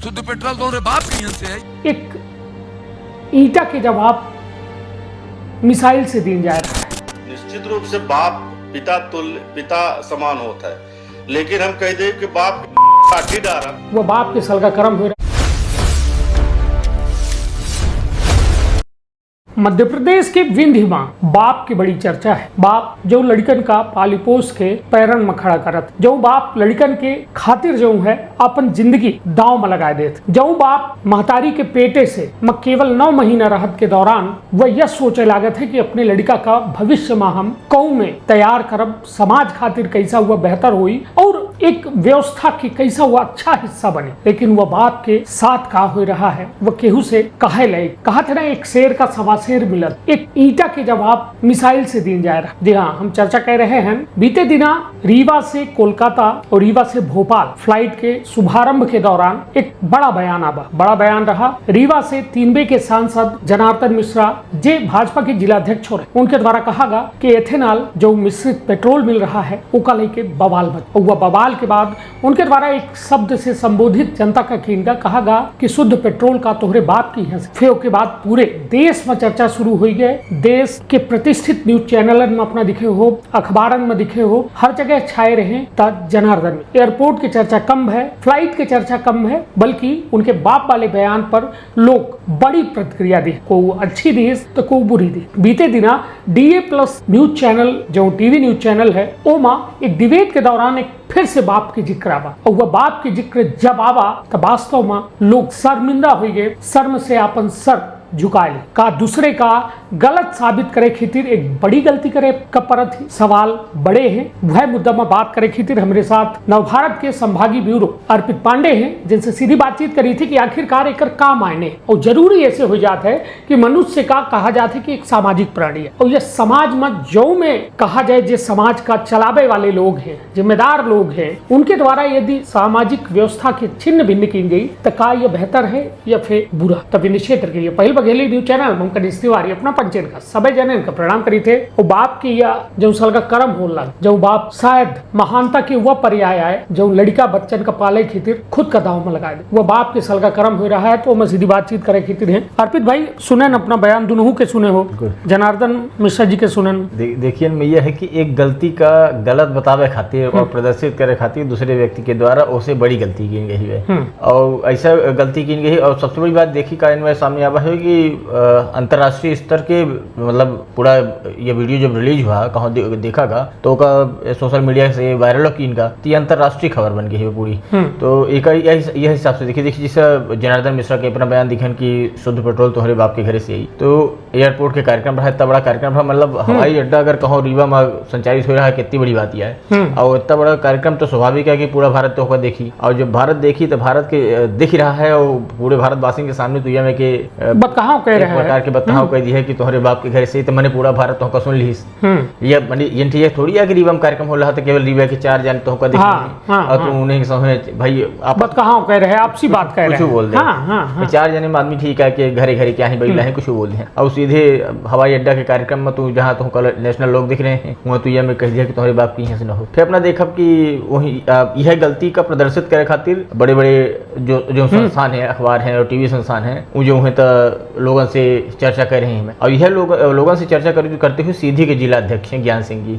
शुद्ध पेट्रोल तो बाप के यहाँ से है। एक ईटा के जवाब मिसाइल से दिया जा रहा है। निश्चित रूप से बाप पिता तुल्य पिता समान होता है, लेकिन हम कह दें कि बाप काठी डारा वो बाप के सल का कर्म हो रहा है। मध्य प्रदेश के विंध्य में बाप की बड़ी चर्चा है। बाप जो लड़कन का पाली पोस के पैरन में खड़ा करत, जो बाप लड़कन के खातिर जो है अपन जिंदगी दांव में लगा देते, जो बाप महतारी के पेटे से केवल 9 महीना रहत के दौरान वह यह सोचे लागत है कि अपने लड़का का भविष्य में हम कौम में तैयार करब, समाज खातिर कैसा हुआ बेहतर हुई और एक व्यवस्था की कैसा हुआ अच्छा हिस्सा बने। लेकिन वह बाप के साथ का हो रहा है, वह केहू से कहे लगे कहा था ना, एक शेर का सवा शेर मिलत, एक ईटा के जवाब मिसाइल से दिया जा रहा है। जी हाँ, हम चर्चा कर रहे हैं बीते दिना रीवा से कोलकाता और रीवा से भोपाल फ्लाइट के शुभारंभ के दौरान एक बड़ा बयान आवा। बड़ा बयान रहा रीवा से तीनबे के सांसद जनार्दन मिश्रा जे भाजपा के जिलाध्यक्ष हो रहे, उनके द्वारा कहा गया कि एथेनॉल जो मिश्रित पेट्रोल मिल रहा है उका लेके बवाल मच। और वह बवाल के बाद उनके द्वारा एक शब्द से संबोधित जनता का कीनगा कहा गया कि शुद्ध पेट्रोल का तोहरे बाप की है। फिर उसके बाद पूरे देश में चर्चा शुरू हुई गए। देश के प्रतिष्ठित न्यूज चैनलन में अपना दिखे हो, अखबारन में दिखे हो, हर जगह छाए रहे जनार्दन में। एयरपोर्ट की चर्चा कम है, फ्लाइट की चर्चा कम है, बल्कि उनके बाप वाले बयान पर लोग बड़ी प्रतिक्रिया दी, को अच्छी दी तो को बुरी दी। बीते दिना DA+ न्यूज चैनल जो टीवी न्यूज चैनल है ओमा एक डिबेट के दौरान एक फिर से बाप की जिक्र आवा, और वह बाप की जिक्र जब आवा तो वास्तव में लोग शर्मिंदा हो गए, शर्म से अपन सर झुका ले का दूसरे का गलत साबित करे खातिर एक बड़ी गलती करे का परत ही सवाल बड़े हैं। वह मुद्दा में बात करे खातिर हमारे साथ नवभारत के संभागीय ब्यूरो अर्पित पांडे हैं, जिनसे सीधी बातचीत करी थी कि आखिरकार एक का मायने और जरूरी ऐसे हो जाता है कि मनुष्य का कहा जाता है कि एक सामाजिक प्राणी है, और यह समाज में जो में कहा जाए जो समाज का चलावे वाले लोग हैं, जिम्मेदार लोग हैं, उनके द्वारा यदि सामाजिक व्यवस्था की छिन्न भिन्न की गई तो का यह बेहतर है या फिर बुरा। तभी निश्चित के पहले बघेली न्यूज चैनल में तिवारी अपना पंचन का सभी जन का प्रणाम करी थे। वो बाप की या जो सल का कर्म हो लग, जो बाप शायद महानता की वह पर्याय आए जो लड़का बच्चन का पाले खातिर खुद का दाव में लगा दे, वह बाप के सल का कर्म हो रहा है। तो मैं सीधी बातचीत करे खातिर है। अर्पित भाई सुने अपना बयान दोनों के सुने हो, जनार्दन मिश्रा जी के सुने। देखिए यह है कि एक गलती का गलत बतावे खातिर और प्रदर्शित करे खातिर दूसरे व्यक्ति के द्वारा उसे बड़ी गलती की गई है, और ऐसा गलती की गई। और सबसे बड़ी बात देखी कारण में सामने आवा है कि अंतर्राष्ट्रीय स्तर के मतलब पूरा ये वीडियो जब रिलीज हुआ कहाँ देखा गया तो का सोशल मीडिया से वायरल की इनका, तो ये अंतर्राष्ट्रीय खबर बन गई है पूरी। तो एक यह हिसाब से देखिए जैसे जनार्दन मिश्रा के अपना बयान दिखन कि शुद्ध पेट्रोल तुम्हारे बाप के घर से आई, तो एयरपोर्ट के कार्यक्रम रहा, इतना बड़ा कार्यक्रम रहा, मतलब हवाई अड्डा अगर कहो रीवा में संचालित हो रहा है कितनी बड़ी बात यह है। और इतना बड़ा कार्यक्रम तो स्वाभाविक है कि पूरा भारत तो होकर देखी, और जब भारत देखी तो भारत के दिख रहा है और पूरे भारतवासी के सामने तो यह में के प्रकार के बताओ कह दी है कि तुम्हारे बाप के घर से, तो मैंने पूरा भारत तो सुन ली। ये ये थोड़ी है कि रीवा में कार्यक्रम हो रहा था केवल रीवा के 4 जन तो दिख और तुम उन्हें भाई आप कहाँ कह रहे हैं, आपसी बात कह रहे हैं, कुछ बोल दे 4 जने में आदमी ठीक है कि घरे घरे क्या है बैला है कुछ बोल दे, और सीधे हवाई अड्डा के कार्यक्रम में तू जहाँ तुम नेशनल लोग दिख रहे हैं वहाँ तू यह में कह दिया कि तुम्हारे बाप की यहाँ से न हो। फिर अपना देखा कि वही यह गलती का प्रदर्शित करे खातिर बड़े बड़े जो संस्थान है, अखबार है और टीवी संस्थान है, वो जो है तो लोगों से चर्चा कर रहे हैं। और यह लोगों से चर्चा करते हुए सीधी के जिला अध्यक्ष हैं ज्ञान सिंह जी,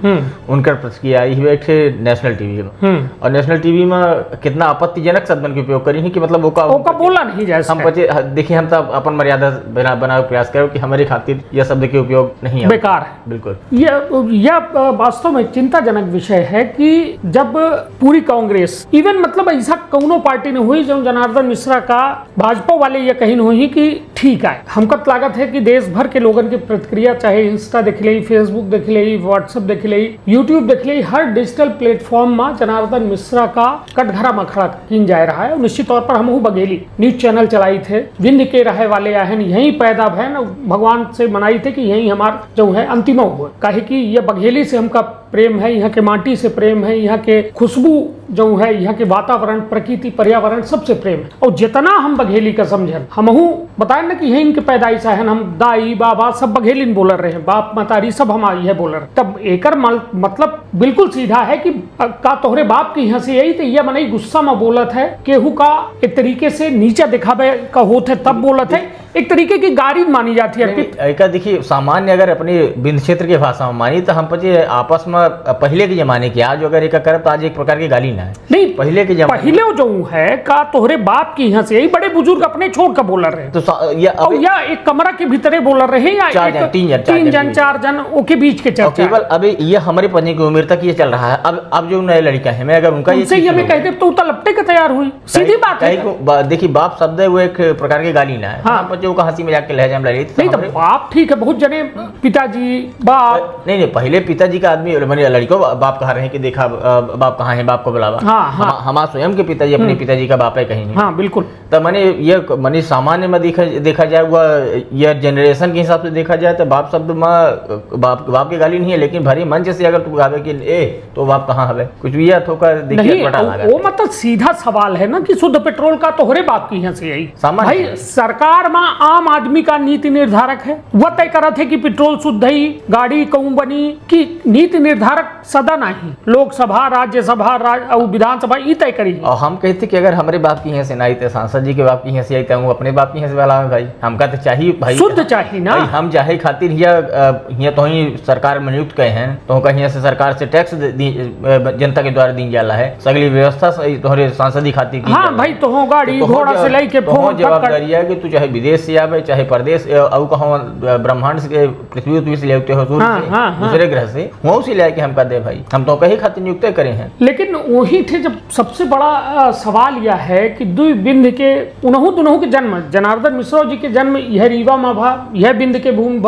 उनका प्रतिक्रिया आई हुई थे नेशनल टीवी में। और नेशनल टीवी में कितना आपत्तिजनक शब्द के उपयोग करी है कि मतलब वो बोला नहीं जाए। हम बचे देखिए, हम तो अपन मर्यादा बना प्रयास करो कि हमारे खातिर यह शब्द के उपयोग नहीं है, बेकार है बिल्कुल। यह वास्तव में चिंताजनक विषय है कि जब पूरी कांग्रेस इवन मतलब ऐसा कौनो पार्टी ने हुई जो जनार्दन मिश्रा का भाजपा वाले ये कहीं हुई कि ठीक है, हमको लागत है कि देश भर के लोगों की प्रतिक्रिया चाहे इंस्टा देख ले, फेसबुक देख ले, व्हाट्सएप देख ले, यूट्यूब देख ले, हर डिजिटल प्लेटफॉर्म में जनार्दन मिश्रा का कटघरा मखड़ा किन जा रहा है। निश्चित तौर पर हम बघेली न्यूज चैनल चलाई थे, विंध्य के रहे वाले आहन यही पैदा भय भगवान से मनाई थे कि यही हमार जो है अंतिम हुआ, कहे कि यह बघेली से हमका प्रेम है, यहाँ के माटी से प्रेम है, यहाँ के खुशबू जो है, यहाँ के वातावरण, प्रकृति, पर्यावरण सबसे प्रेम है। और जितना हम बघेली का समझन, हमहू बताए ना कि यही इनके पैदाइश है, हम दाई बाबा सब बघेलिन बोलर रहे हैं, बाप मतारी सब हमारी है बोलर। तब एकर मतलब बिल्कुल सीधा है कि का तोहरे बाप की यहाँ से यही तो यह मनई गुस्सा में बोलत है, केहू का एक तरीके से नीचे दिखावे का होत है तब बोलत है, एक तरीके की गाड़ी मानी जाती है। एक देखिए सामान्य अगर अपने बिंद क्षेत्र के भाषा में मानी तो हम पचे आपस में पहले के जमाने की, आज अगर एक कर तो आज एक प्रकार की गाली ना है, नहीं पहले के जमाने पहले जो है का तोहरे बाप की यहाँ से यही बड़े बुजुर्ग अपने छोड़ कर बोल रहे हैं, तो या एक कमरा के भीतरे बोल रहे हैं, या तीन जन चार जन के बीच के चर्चा। केवल अभी ये हमारे पत्नी की उम्र तक ये चल रहा है। अब जो नए लड़का है, मैं अगर उनका ये मैं कहते तो लपटे के तैयार हुई, सीधी बात है। देखिए बाप शब्द है वो एक प्रकार की गाली ना है, हाँ। बच्चों का हंसी मजाक के लहजा में नहीं तो बाप ठीक है, बहुत जने पिताजी बाप नहीं पहले पिताजी का आदमी लड़को बाप कहा रहे कि देखा बाप कहाँ है, बाप को बुलावा। हमारा स्वयं के पिताजी अपने पिताजी का बाप है कहीं। हाँ बिल्कुल। तो मैंने सामान्य में देखा जाए वह यह जनरेशन के हिसाब से देखा जाए तो बाप शब्द में बाप की गाली नहीं है, लेकिन भरी मंच से अगर तू गावे कि ए तो बाप कहाँ हवे कुछ भी या ठोकर देखिए वो मतलब सीधा सवाल है ना कि शुद्ध पेट्रोल का तोहरे बाप की यहाँ से यही भाई सरकार में आम आदमी का नीति निर्धारक है, वह तय करत है कि पेट्रोल शुद्ध ही गाड़ी कहूं बनी की नीति निर्धारक सदन आई, लोकसभा राज्यसभा और विधानसभा ये तय करी। और हम कहते कि अगर हमारे बाप की यहाँ से ना आई तो सांसद जी के बाप की यहाँ से आई तो अपने बाप की यहाँ से वाला भाई हमका तो चाहिए भाई शुद्ध चाहिए ना, हम चाहे खातिर यहाँ तो ही सरकार में नियुक्त कहे हैं तो यहाँ से सरकार से टैक्स जनता के द्वारा दी जाला है, सगली व्यवस्था तोहरे सांसदी खातिर की। हाँ भाई तो गाड़ी घोड़ा से लेके जवाबदारी है कि तू चाहे विदेश से आवे चाहे परदेश और कहो ब्रह्मांड से पृथ्वी से लेते हो दूसरे ग्रह से वहाँ से ले हमका दे भाई, हम तो कहीं खातिर नियुक्त करे हैं। लेकिन वही थे जब सबसे बड़ा सवाल यह है कि दुई बिंद के उनहु के जन्म जनार्दन मिश्रा जी के जन्म यह रीवा में भा, यह बिंद के भूमि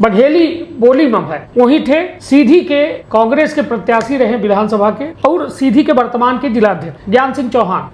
बघेली बोली में भा, वही थे सीधी के कांग्रेस के प्रत्याशी रहे विधानसभा के और सीधी के वर्तमान के जिलाध्यक्ष ज्ञान सिंह चौहान,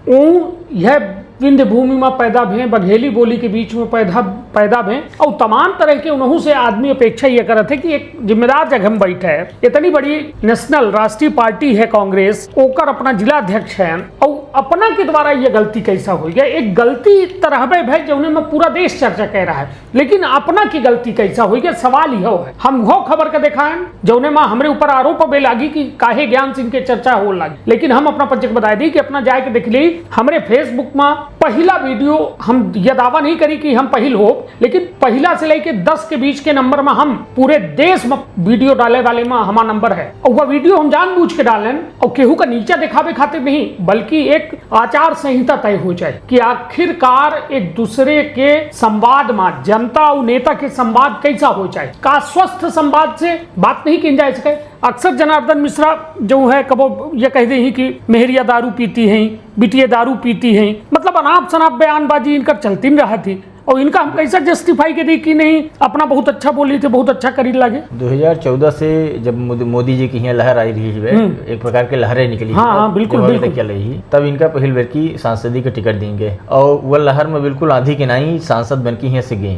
यह विंध्य भूमि में पैदा भे, बघेली बोली के बीच में पैदा भे और तमाम तरह के उन्हों से आदमी अपेक्षा यह करत है कि एक जिम्मेदार जगह में बैठे है, इतनी बड़ी नेशनल राष्ट्रीय पार्टी है कांग्रेस, ओकर अपना जिला अध्यक्ष है और अपना के द्वारा यह गलती कैसा हो गया, एक गलती तरह भाई जो में पूरा देश चर्चा कह रहा है, लेकिन अपना की गलती कैसा हो गया सवाल यह है। हम वो खबर का दिखाएं जौने में हमारे ऊपर आरोप बे लागी कि काहे ज्ञान सिंह के चर्चा हो लगी, लेकिन हम अपना पंचक बता दी कि अपना जाए के देख ली हमारे फेसबुक में पहला वीडियो, हम यह दावा नहीं करी कि हम पहल हो, लेकिन पहला से लेके 10 के बीच के नंबर में हम पूरे देश में वीडियो डाले वाले में हमारा नंबर है और वह वीडियो हम जानबूझ के डालें और केहू का नीचा दिखावे खातिर नहीं, बल्कि एक आचार संहिता तय हो जाए कि आखिरकार एक दूसरे के संवाद में जनता और नेता के संवाद कैसा हो जाए, का स्वस्थ संवाद से बात नहीं की जा सके। अक्सर जनार्दन मिश्रा जो है कबो ये कह दे ही कि मेहरिया दारू पीती हैं, बिटिया दारू पीती हैं, मतलब अनाप शनाप बयानबाजी इनका चलती नहीं रहा थी और इनका हम कैसा जस्टिफाई के दी कि नहीं अपना बहुत अच्छा बोली थे, बहुत अच्छा करी लगे। 2014 से जब मोदी जी की यहाँ लहर आई रही है, एक प्रकार के लहरें निकली, हाँ बिल्कुल चल रही, तब इनका पहल बार की सांसदी के टिकट देंगे और वह लहर में बिल्कुल आधी के नहीं सांसद बन के यहाँ से गए,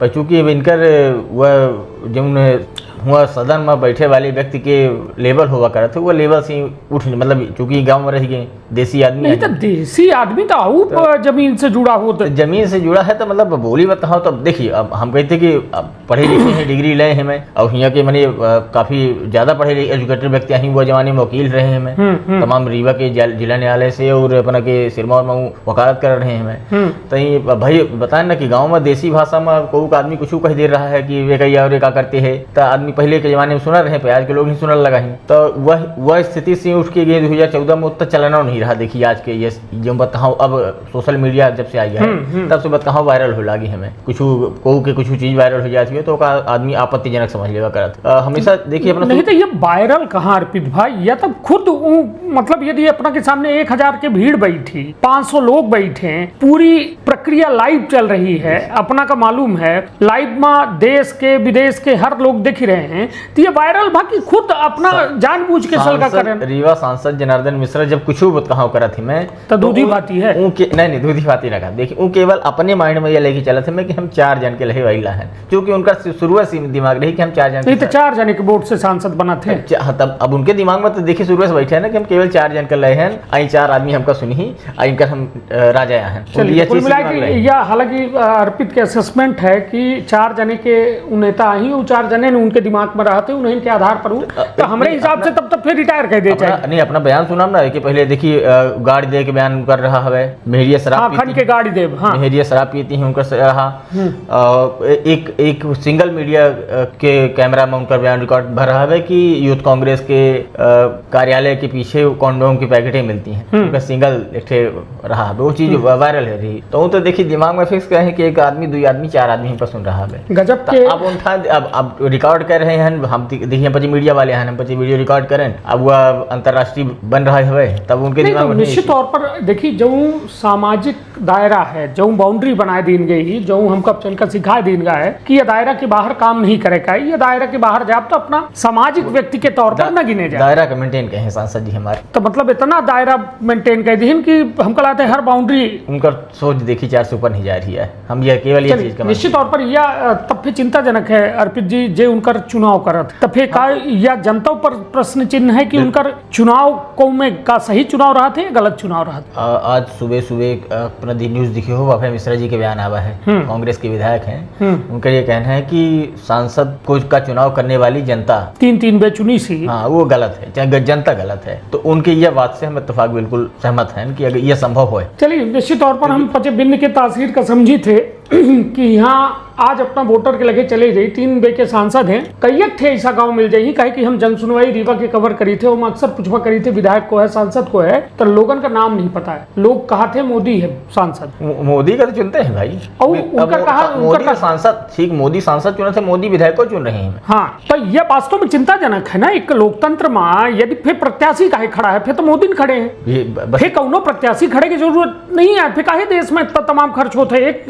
पर चूंकि इनकर वह जो हुआ सदन में बैठे वाले व्यक्ति के लेवल हुआ करे थे वो लेवल से उठ, मतलब चूंकि गांव में रह गए, देसी आदमी नहीं तो देसी आदमी तो जमीन से जुड़ा हो, तो जमीन से जुड़ा है तो मतलब बोली बताओ। तो देखिए अब हम कहते कि पढ़े लिखे हैं, डिग्री ले हैं मैं, और यहाँ के मैंने काफी ज्यादा पढ़े एजुकेटेड व्यक्ति हैं, वो जमाने में वकील रहे हैं मैं, तमाम रीवा के जिला न्यायालय से और अपना के सिरमौर में वकालत कर रहे हैं मैं। तो भाई बताएं ना कि गाँव में देसी भाषा में कोई आदमी कुछ कह दे रहा है कि वे कहीं और क्या करते हैं, तो आदमी पहले के जमाने में सुना रहे हैं, आज के लोग नहीं सुनने लगा है। तो वह स्थिति से उठ के गए 2014 में उतना चलना नहीं रहा। देखिए आज के ये जो बताओ अब सोशल मीडिया जब से आई है तब से बताओ वायरल हो लगी हमें, कुछ चीज वायरल हो जाती है तो आदमी आपत्तिजनक समझ लेगा करत। हमेशा देखिए अपना नहीं तो ये वायरल कहाँ अर्पित भाई, या तो खुद मतलब यदि अपना के सामने 1000 के भीड़ बैठी, 500 लोग बैठे, पूरी प्रक्रिया लाइव चल रही है, अपना का मालूम है लाइव में देश के विदेश के हर लोग देख रहे हैं तो ये वायरल बाकी खुद अपना जानबूझ के सलगा करें। रीवा सांसद जनार्दन मिश्रा जब कुछ कहा करा थी मैं तो दूधी बाती है नहीं दूधी बाती रखा। देखिए वो केवल अपने माइंड में ये लेके चला था मैं कि हम 4 जन के लहे वाला है, क्योंकि उनका शुरुआत से दिमाग रही कि हम 4 जन नहीं तो 4 जने के वोट से सांसद बना थे। तब अब उनके दिमाग में तो देखिए शुरुआत से बैठे है ना कि हम केवल 4 जन के लहे हैं, आई 4 आदमी हमका सुनी ही आई इनका हम राजा हैं। हालांकि अर्पित के असेसमेंट है कि 4 जने के नेता ही 4 जने ने उनके दिमाग में रहते उन्हीं के आधार पर तो हमारे हिसाब से तब फिर रिटायर कर दे चाहिए। नहीं अपना बयान सुना ना कि पहले देखिए गाड़ी दे के बयान कर रहा है मेहरिया शराब खंड के गाड़ी देव मेहरिया शराब पीती है उनका रहा। एक सिंगल मीडिया के कैमरा में उनका बयान रिकॉर्ड भर रहा है कि यूथ कांग्रेस के कार्यालय के पीछे कॉन्डोम की पैकेटें मिलती हैं, उनका सिंगल रहा वो चीज वायरल है रही। तो देखिए दिमाग में फिक्स है कि 1 आदमी 2 आदमी 4 आदमी हम पर सुन रहा है गजब के। अब रिकॉर्ड कर रहे हैं हम देखिए पची मीडिया वाले हैं हम पची वीडियो रिकॉर्ड करें अब वह अंतर्राष्ट्रीय बन रहा है तब उनके दिमाग में निश्चित तौर पर देखिए जो सामाजिक दायरा है जो बाउंड्री बनाए दीन गई जो हमको चलकर सिखा दीन गया है कि ये दायरा के बाहर काम नहीं करेगा, ये दायरा के बाहर जाए तो अपना सामाजिक व्यक्ति के तौर पर न गिने जाए। दायरा का मेंटेन कहे सांसद जी हमारे तो मतलब इतना दायरा मेंटेन कर दी कि हम कहते हैं हर बाउंड्री उनका सोच देखी 4 से ऊपर नहीं जा रही है। हम ये केवल ये चीज का निश्चित तौर पर यह तब फिर चिंताजनक है अर्पित जी जे उनकर चुनाव करत तब फिर का या जनता पर प्रश्न चिन्ह है कि उनकर चुनाव को में का सही चुनाव रहा थे गलत चुनाव रहा था। आज सुबह अपना दी न्यूज दिखे हो अभय मिश्रा जी के बयान आवा है कांग्रेस के विधायक हैं उनका ये कहना है कि सांसद को का चुनाव करने वाली जनता 3 बेचुनी सी हाँ वो गलत है, जनता गलत है। तो उनकी यह बात से हम इत्तेफाक बिल्कुल सहमत हैं कि अगर यह संभव हो। चलिए निश्चित तौर पर हम पचे बिन्न के तासीर का समझी थे कि यहाँ आज अपना वोटर के लगे चले जाइए 3 बे के सांसद हैं कई थे ऐसा गांव मिल जाइए कहे कि हम जनसुनवाई रीवा के कवर करी थे वो अक्सर पूछवा करी थे विधायक को है सांसद को है तो लोगन का नाम नहीं पता है, लोग कहा थे मोदी है सांसद। मोदी का तो चुनते हैं भाई और उनका कहा मोदी का सांसद ठीक मोदी सांसद चुने थे मोदी विधायक को चुन रहे हैं। हाँ तो यह वास्तव में चिंताजनक है ना एक लोकतंत्र में यदि फिर प्रत्याशी काहे खड़ा है फिर तो मोदी खड़े हैं फिर कौनो प्रत्याशी खड़े की जरूरत नहीं है फिर काहे देश में इतना तमाम खर्च होते एक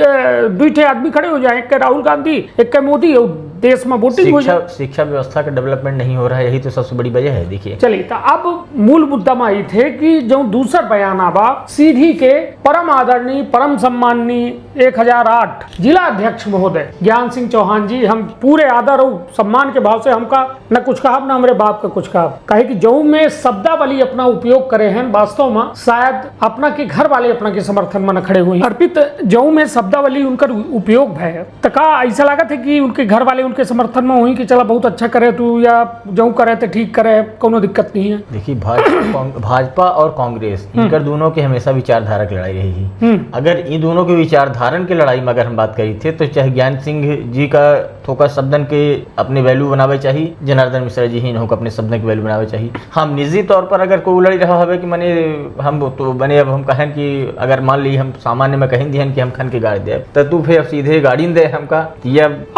2 आदमी खड़े हो जाए एक राहुल गांधी एक के मोदी देश में वोटिंग हो जाए। शिक्षा व्यवस्था का डेवलपमेंट नहीं हो रहा है यही तो सबसे बड़ी वजह है। देखिए चलिए तो अब मूल मुद्दा में आई थे कि जो दूसरा बयान आवा सीधी के परम आदरणीय परम सम्माननीय 1008 जिला अध्यक्ष महोदय ज्ञान सिंह चौहान जी हम पूरे आदर और सम्मान के भाव से हमका न कुछ कहा न हमारे बाप का कुछ कहा कहे कि जो में शब्दावली अपना उपयोग करे हैं वास्तव में शायद अपना के घर वाले अपना के समर्थन में न खड़े हुए अर्पित जो में शब्दावली उनका उपयोग है तो का ऐसा लगा था कि उनके घर वाले उनके समर्थन में हुई कि चला बहुत अच्छा करे तू या जो करे तो ठीक करे कोनो दिक्कत नहीं है। देखिए भाजपा और कांग्रेस इनकर दोनों की हमेशा विचारधारा की लड़ाई रही है। अगर इन दोनों के विचारधारण की लड़ाई में अगर हम बात करी थे तो चाहे ज्ञान सिंह जी का थोका शब्दन के अपने वैल्यू बनावे चाहिए जनार्दन मिश्रा जी ही इन्हों अपने शब्दन के वैल्यू बनावे चाहिए। हम निजी तौर पर अगर कोई लड़ी रहा है कि मैंने हम तो बने अब हम कहें कि अगर मान ली हम सामान्य में कहें दिहन कि हम खन के गाड़ी दे तो तू फिर सीधे गाड़ी दे हमका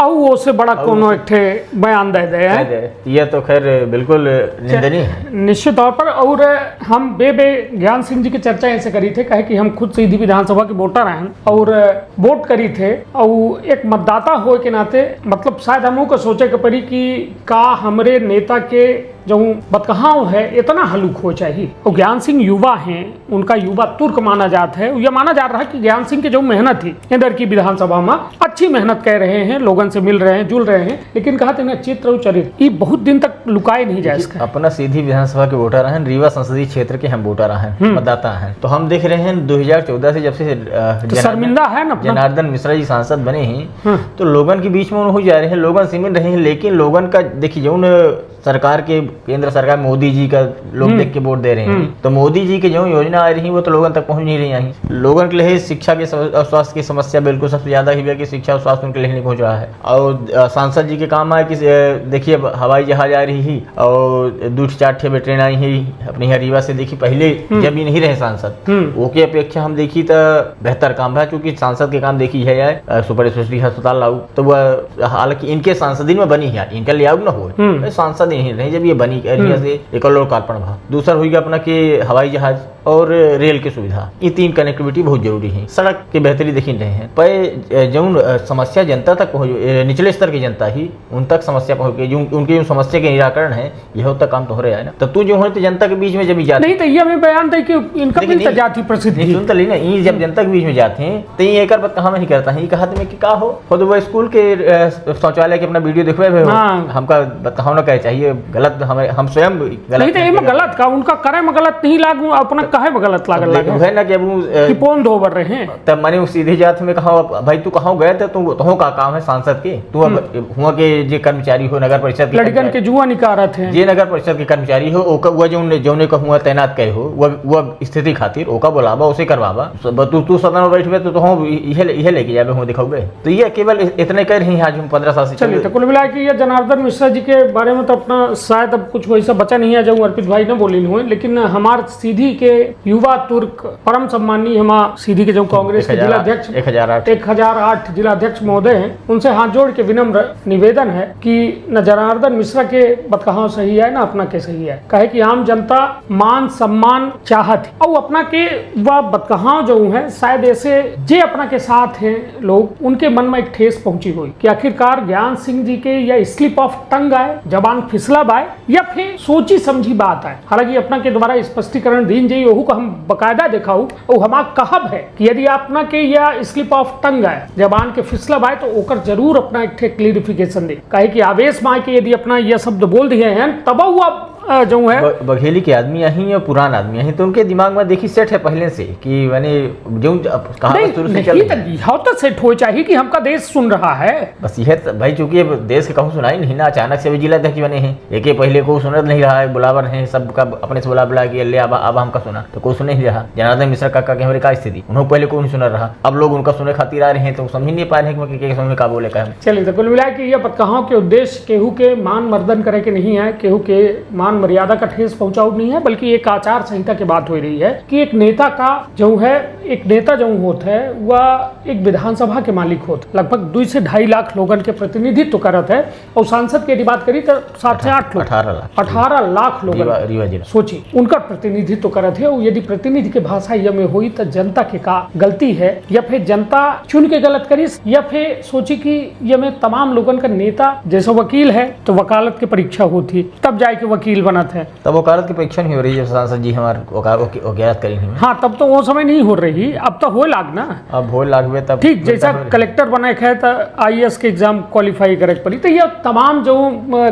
वो से बड़ा कोनो एक बयान दे दे ये तो खैर बिल्कुल निंदनीय है निश्चित तौर पर। और हम बे ज्ञान सिंह जी की चर्चा ऐसे करी थे कहे कि हम खुद सीधी विधानसभा के वोटर हैं और वोट करी थे और एक मतदाता हो के नाते मतलब शायद हम को सोचे के पड़ी कि का हमरे नेता के जो बदकहाव है इतना हलुक हो चाहिए। और ज्ञान सिंह युवा हैं उनका युवा तुर्क माना जाता है यह माना जा रहा है कि ज्ञान सिंह की जो मेहनत थी इधर की विधानसभा में अच्छी मेहनत कर रहे हैं लोगों से मिल रहे हैं जुल रहे हैं लेकिन कहा था चित्र और चरित्र ये बहुत दिन तक लुकाए नहीं जाए इसका। अपना सीधी विधानसभा के वोटर हैं रीवा संसदीय क्षेत्र के हम वोटर हैं मतदाता हैं तो हम देख रहे हैं 2014 से जब से शर्मिंदा है ना जनार्दन मिश्रा जी सांसद बने हैं तो लोगन के बीच में हो जा रहे हैं लोगन से मिल रहे हैं लेकिन लोगन का देखिए जो सरकार के केंद्र सरकार मोदी जी का लोग देख के वोट दे रहे हैं तो मोदी जी की जो योजना आ रही वो तो लोगों तक पहुंच नहीं रही है। लोगों के लिए शिक्षा के स्वास्थ्य की समस्या बिल्कुल सबसे ज्यादा ही है कि शिक्षा और स्वास्थ्य उनके लिए नहीं पहुंच रहा है। और सांसद जी के काम आए कि देखिए हवाई जहाज आ रही ही और 2-4 ट्रेन आई ही अपने यहाँ रीवा से देखी पहले जब भी नहीं रहे सांसद वो की अपेक्षा हम देखी तो बेहतर काम है क्योंकि सांसद के काम देखी है सुपर स्पेशलिटी अस्पताल लाऊ तो वह हालांकि इनके सांसदी में बनी है इनका ले आऊ न हो सांसद नहीं रही जब ये बनी से एक और लोकार्पण भा। दूसरा हो गया अपना कि हवाई जहाज और रेल की सुविधा, ये 3 कनेक्टिविटी बहुत जरूरी है। सड़क की बेहतरी देखी रहे हैं पर जो समस्या जनता तक पहुँच, निचले स्तर की जनता ही उन तक समस्या पहुँच गई, जो उनकी जो समस्या के निराकरण है यह तक काम तो हो रहा है ना। तो तू जो हो तो जनता के बीच में जब जाते नहीं तो ये हमें बयान दे कि इनका भी जाति प्रसिद्धि सुनता ली ना, ये जब जनता के बीच में जाते हैं तो ये एक बात कहा नहीं करता है, ये कहा तुम्हें कि का हो खुद वो स्कूल के शौचालय के अपना वीडियो देखवे हो, हमका बताओ ना कहे चाहिए गलत, हम स्वयं गलत नहीं तो ये में गलत का उनका करे में गलत नहीं लागू, अपना कहे में गलत लागल है ना कि पोन दो बर रहे हैं। तब मैंने सीधे जात में कहा भाई तू कहाँ गए थे, तू का काम है सांसद के, तू हुआ के जे कर्मचारी हो नगर परिषद लड़कन के जुआ निकारत है, जे नगर परिषद के कर्मचारी हो वो जौने का हुआ तैनात कहे हो वो स्थिति खातिर ओका बोलावा उसे करवावा। तू सदन में बैठबे तो हम यह लेके जाबे हो दिखाओगे। तो ये केवल इतने कह रही हैं आज हम 15 साल से। चलिए तो कुल मिला के ये जनार्दन मिश्रा जी के बारे में तो अपना शायद अब कुछ वैसा बचा नहीं है जो अर्पित भाई ने बोली हुए, लेकिन हमार सीधी के युवा तुर्क परम सम्मानीय हमार सीधी के जो कांग्रेस के जिलाध्यक्ष 1008 जिलाध्यक्ष महोदय हैं, उनसे हाथ जोड़ के विनम्र निवेदन है कि न जनार्दन मिश्रा के बतकहाव सही है ना अपना के सही है, कहे कि आम जनता मान सम्मान चाहत और अपना के वह बतकहाव जो है शायद ऐसे जे अपना के साथ हैं लोग उनके मन में एक ठेस पहुंची हुई कि आखिरकार ज्ञान सिंह जी के या स्लिप ऑफ टंग आए, जबान फिसला बाय या फिर सोची समझी बात आए। हालांकि अपना के द्वारा स्पष्टीकरण दीन जाइए ओहू का हम बकायदा दिखाऊ और हमारा कहब है कि यदि अपना के या स्लिप ऑफ टंग आए, जबान के फिसला बाय तो ओकर जरूर अपना एक क्लियरिफिकेशन दे, कहे कि आवेश में के यदि अपना यह शब्द बोल दिए हैं तब हुआ जो है बघेली के आदमी यही और पुरान आदमी यही, तो उनके दिमाग में देखी सेट है पहले से कि मैंने जो कहा शुरू से चल तो सेट हो चाहिए कि हमका देश सुन रहा है। बस यह भाई चूंकि देश के कहूँ सुनाई नहीं ना, अचानक से जिलाध्यक्ष बने हैं, एक पहले को सुन नहीं रहा है, बुलावर है सबका अपने से बुला के ले अब हमका सुना तो कोई सुन नहीं रहा। जनार्दन मिश्रा काका के हमारे का स्थिति उन्होंने पहले को नहीं सुना रहा, अब लोग उनका सुने खातिर आ रहे हैं तो समझ नहीं पा रहे हैं का बोले का। चलिए तो कुल मिला के यह कहा के उद्देश्य केहू के मान मर्दन करे के नहीं है, केहू के मान मर्यादा का ठेस पहुंचाऊ नहीं है, बल्कि एक आचार संहिता की बात हो रही है कि एक नेता का जो है एक नेता जो होता है वह एक विधानसभा के मालिक होता, लगभग 2 से 2.5 लाख लोगन के प्रतिनिधित्व करत है और सांसद की बात करी तो 7 से 8 लोग 18 लाख लोग सोची उनका प्रतिनिधित्व करत है। और यदि प्रतिनिधि की भाषा यह में हुई तो जनता के का गलती है या फिर जनता चुन के गलत करी या फिर सोची कि यह में तमाम लोगन का नेता जैसा वकील है तो वकालत की परीक्षा होती तब जाके वकील बनत है, तब वकालत की परीक्षा नहीं हो रही है सांसद जी हमारे वकालत करी नहीं। हाँ तब तो वो समय नहीं हो रही, अब तो हो लाग ना, अब हो लागवे तब ठीक जैसा कलेक्टर बने है तो IAS के एग्जाम क्वालिफाई करे पड़ी, तो ये तमाम जो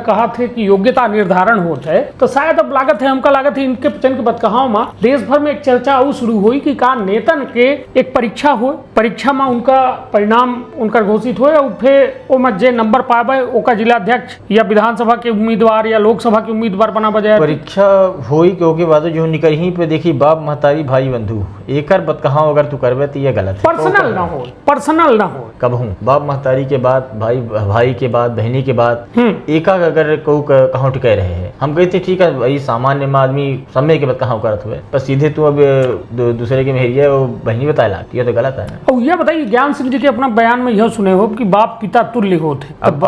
कहा थे कि योग्यता निर्धारण होता है तो शायद अब लागत है हमका लागत है इनके पचन के बतकहाव में देश भर में एक चर्चा और शुरू हुई कि का नेतन के एक परीक्षा हो, परीक्षा में उनका परिणाम उनका घोषित हो और फिर ओ में जे नंबर पावे ओका जिलाध्यक्ष या विधानसभा के उम्मीदवार या लोकसभा के उम्मीदवार बना बजाय परीक्षा होई के बाद जो निकल ही पे देखी बाप महतारी भाई बंधु एकर बतकहाव अगर तू करबे तो ये गलत है, पर्सनल ना हो कब हूँ बाप महतारी के बाद भाई के बाद बहनी के बाद एका अगर को कहाँ टिके रहे हैं हम कहते ठीक है भाई सामान्य में आदमी समय के बाद कहाँ करत हुए पर सीधे तू अब दूसरे के मेहरिया वो बहनी बताए ला ये तो गलत है ना। और ये बताइए ज्ञान सिंह जी के अपना बयान में यह सुने हो कि बाप पिता तुल्य होते, अब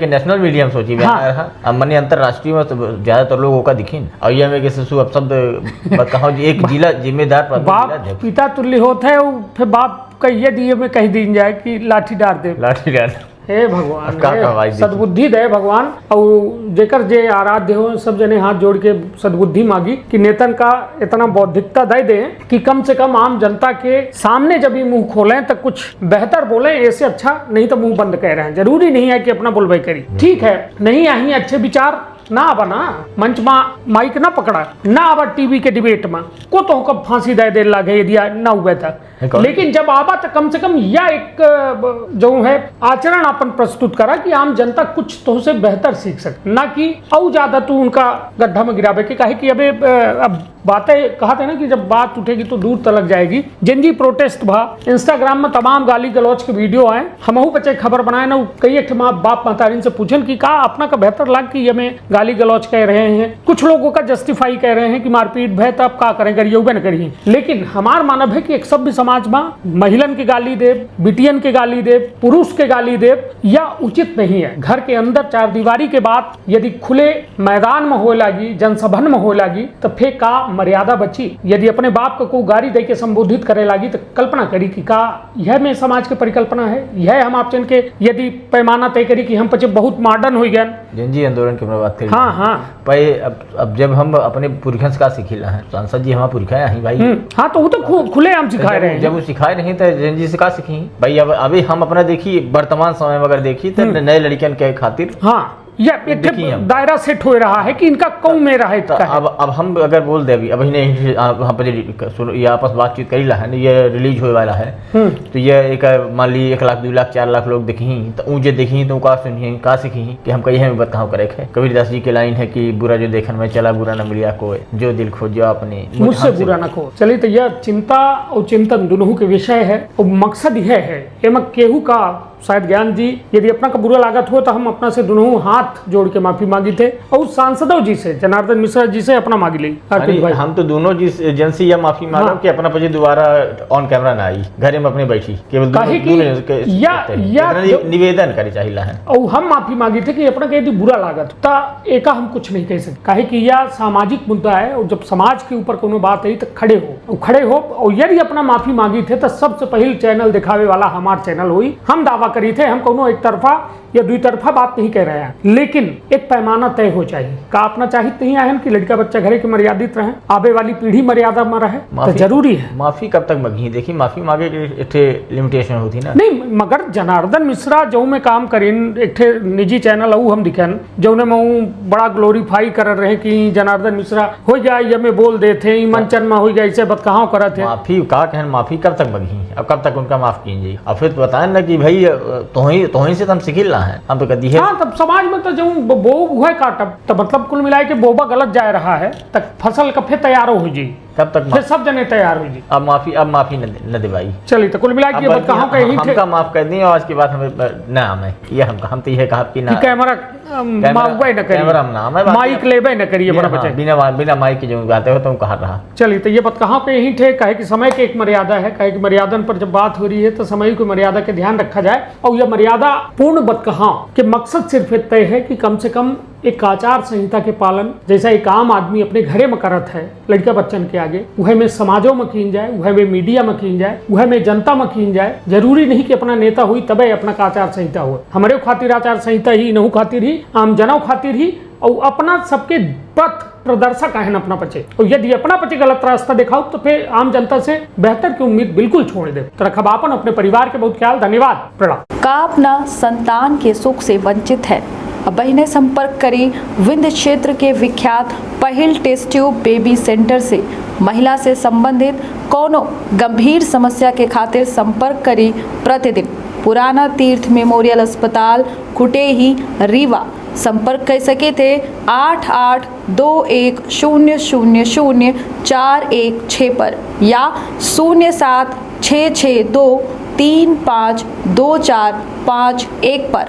नेशनल मीडिया में सोची अब मैंने अंतरराष्ट्रीय में ज्यादातर लोगों का दिखीन और में शिशु अब शब्द कहा एक जिला जिम्मेदार बाप पिता तुल्य होता है फिर बाप का ये दिए में कह दी जाए कि लाठी डाल दे हे भगवान सद्बुद्धि दे भगवान और जेकर जे आराध्य हो सब जने हाथ जोड़ के सद्बुद्धि मांगी कि नेतन का इतना बौद्धिकता दे दे कि कम से कम आम जनता के सामने जब भी मुंह खोलें तो कुछ बेहतर बोले, ऐसे अच्छा नहीं तो मुंह बंद कह रहे हैं। जरूरी नहीं है कि अपना बोलबाई करी, ठीक है नहीं आई अच्छे विचार ना आवा ना मंच में माइक ना पकड़ा ना आवा टीवी के डिबेट में को तो कब फांसी दे लागे यदि ना हुआ था, लेकिन जब आवा तो कम से कम यह एक जो है आचरण अपन प्रस्तुत करा कि आम जनता कुछ तो से बेहतर सीख सके, ना कि और ज्यादा तू उनका गड्ढा में गिरावे के कहे कि अब बातें कहा थे ना कि जब बात उठेगी तो दूर तलक जाएगी। जिनजी प्रोटेस्ट भा इंस्टाग्राम में तमाम गाली गलौज के वीडियो आए, हमहू बच्चे खबर बनाए ना कई एक माँ बाप महतारीन से पूछन कि का अपना का बेहतर लग कि हमें गाली गलौज कह रहे हैं, कुछ लोगों का जस्टिफाई कह रहे हैं कि मारपीट भय तब का करें करिए न करिए, लेकिन हमार मानव है कि एक सभ्य समाज समाज में महिलन के गाली देव, बिटियन के गाली देव, पुरुष के गाली देव या उचित नहीं है। घर के अंदर चार दीवारी के बाद यदि खुले मैदान में हो लगी, जनसभन में हो लगी, तो फिर का मर्यादा बची। यदि अपने बाप को गाड़ी दे के संबोधित करे लगी तो कल्पना करी कि का यह में समाज की परिकल्पना है। यह हम आपचन के यदि पैमाना तय करी कि हम पचे बहुत मॉडर्न हो गए जनजी आंदोलन की बात करी। हाँ हाँ भाई अब जब हम अपने पुरखन का सिखिला है, सांसद जी हमारा पुरखा है भाई। हाँ तो वो तो खुले हम सिखाए रहे हैं। जब वो सिखाए नहीं तो जनजी से का सीखी भाई। अब अभी हम अपना देखी वर्तमान समय में अगर देखी तो नए लड़कियन के खातिर हाँ या दायरा सेट हो रहा है कि इनका कौन में रहे। अब हम अगर बोल दे अभी नहीं वहाँ पर ये आपस बातचीत करी ला है ना, ये रिलीज होने वाला है तो ये एक मान ली 1 लाख 2 लाख 4 लाख लोग देखी तो ऊँचे देखी तो का सुनिए का सीखी कि हम कही हमें बताओ करे है। कबीरदास जी की लाइन है कि बुरा जो देखन में चला बुरा न मिलिया कोई, जो दिल खोजो अपने मुझसे बुरा न खो। चलिए तो यह चिंता और चिंतन दोनों के विषय है और मकसद यह है एम केहू का शायद ज्ञान जी यदि अपना का बुरा लागत हो तो हम अपना से दोनों हाथ जोड़ के माफी मांगी थे और सांसदों जी से जनार्दन मिश्रा जी से अपना मांगी ली। हम तो दोनों जी जन से यह माफी मांगा कि अपना पचे दोबारा ऑन कैमरा ना आई, घरे में अपने बैठी केवल निवेदन करे चाहिए है। और हम माफी मांगी थे कि अपना यदि बुरा लागत ता एका हम कुछ नहीं कह सकते काहे कि यह सामाजिक मुद्दा है और जब समाज के ऊपर कोनो बात आई तो खड़े हो और यदि अपना माफी मांगी थे तो सबसे पहले चैनल दिखावे वाला हमारा चैनल हुई। हम दावा करी थे हम कोनो एक तरफा या दुई तरफा बात नहीं कह रहे हैं, लेकिन एक पैमाना तय हो चाहिए। का अपना चाहिए नहीं आए कि लड़का बच्चा घरे के मर्यादित रहे, आवे वाली पीढ़ी मर्यादा में रहे तो जरूरी है। माफी कब तक मांगी? देखिए माफी मांगे एक लिमिटेशन होती ना नहीं, मगर जनार्दन मिश्रा जो में काम करीन एक निजी चैनल हम दिखन जो ने बड़ा ग्लोरीफाई कर रहे कि जनार्दन मिश्रा हो जाए ये में बोल देते मंचन में हो जाए ऐसे बतकहां करत है। माफी का कहन माफी कब तक मांगी? अब कब तक उनका माफ कीजिए? अब फिर बताएं ना कि भाई तोही से हम सिखिल है हम तो कदी है। हाँ तब समाज में तो जो बो हुआ काटब तो मतलब कुल मिलाए के बोबा गलत जा रहा है तक फसल का फिर तैयार हो जी तब तक फिर सब जने तैयार हो जी। अब माफी न दे भाई। चलिए तो कुल मिला के कहां का यही हमका माफ कर दिए और आज के बाद हमें ना हमें ये हम तो ये कहा कि ना कैमरा मांगवे न करिए, कैमरा नाम है माइक लेबे न करिए बड़ा बच्चे बिना माइक के जो गाते हो तुम कहा रहा। चलिए तो ये बात कहां पे यही थे कहे कि समय की एक मर्यादा है, कहे कि मर्यादन पर जब बात हो रही है तो समय की मर्यादा के ध्यान रखा जाए और यह मर्यादा पूर्ण बात कहां के मकसद सिर्फ तय है कि कम से कम एक आचार संहिता के पालन जैसा एक आम आदमी अपने घरे में करत है लड़का बच्चन के आगे वह में समाजों में कीन जाए, वह में मीडिया में कीन जाए, वह में जनता में कीन जाए। जरूरी नहीं कि अपना नेता हुई तबे अपना का आचार संहिता हो, हमारे खातिर आचार संहिता ही नहु खातिर ही आम जनों खातिर ही और अपना सबके पथ प्रदर्शक है अपना पचे और यदि अपना पचे गलत रास्ता दिखाओ तो फिर आम जनता से बेहतर की उम्मीद बिल्कुल छोड़ दे। तो रखबापन अपने परिवार के बहुत ख्याल। धन्यवाद। प्रणाम। का अपना संतान के सुख से वंचित है? अब बहने संपर्क करी विंध्य क्षेत्र के विख्यात पहिल टेस्ट ट्यूब बेबी सेंटर से। महिला से संबंधित कोनो गंभीर समस्या के खातिर संपर्क करी प्रतिदिन पुराना तीर्थ मेमोरियल अस्पताल कुटेही रीवा। संपर्क कर सके थे 8821000416 पर या 0766235245 पर।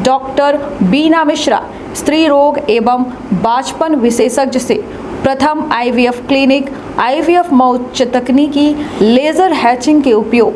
डॉक्टर बीना मिश्रा स्त्री रोग एवं बांझपन विशेषज्ञ से प्रथम IVF क्लिनिक, IVF मौत तकनीकी, लेजर हैचिंग के उपयोग,